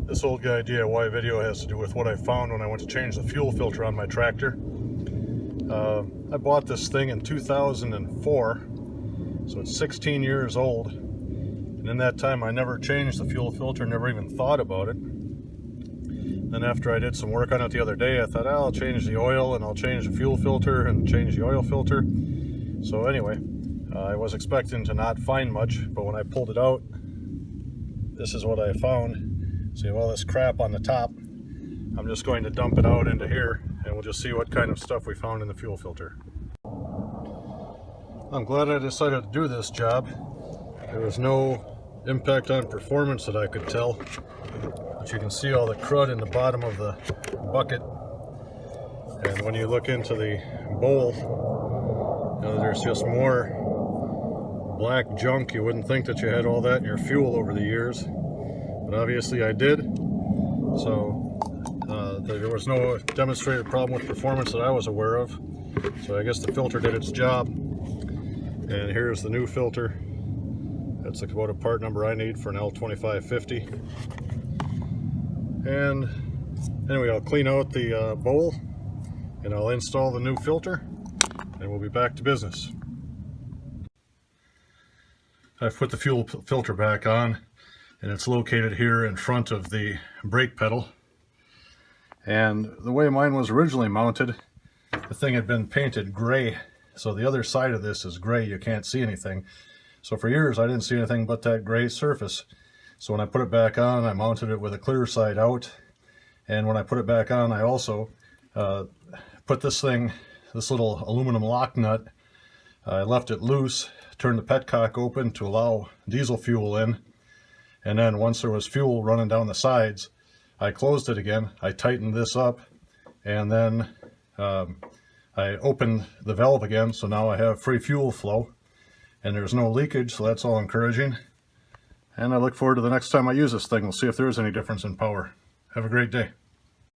This old guy DIY video has to do with what I found when I went to change the fuel filter on my tractor. I bought this thing in 2004, so it's 16 years old. And in that time I never changed the fuel filter, never even thought about it. Then after I did some work on it the other day, I thought, I'll change the oil and I'll change the fuel filter and change the oil filter. So anyway, I was expecting to not find much, but when I pulled it out, this is what I found. See all this crap on the top. I'm just going to dump it out into here and we'll just see what kind of stuff we found in the fuel filter. I'm glad I decided to do this job. There was no impact on performance that I could tell, but you can see all the crud in the bottom of the bucket. And when you look into the bowl, there's just more black junk. You wouldn't think that you had all that in your fuel over the years, but obviously I did. So there was no demonstrated problem with performance that I was aware of. So I guess the filter did its job. And here's the new filter. That's the Kubota part number I need for an L2550. And anyway, I'll clean out the bowl and I'll install the new filter and we'll be back to business. I've put the fuel filter back on, and it's located here in front of the brake pedal. And the way mine was originally mounted, the thing had been painted gray, so the other side of this is gray, you can't see anything. So for years I didn't see anything but that gray surface. So when I put it back on, I mounted it with a clear side out. And when I put it back on, I also put this little aluminum lock nut, I left it loose, turned the petcock open to allow diesel fuel in. And then once there was fuel running down the sides, I closed it again, I tightened this up, and then I opened the valve again, so now I have free fuel flow, and there's no leakage, so that's all encouraging. And I look forward to the next time I use this thing. We'll see if there is any difference in power. Have a great day.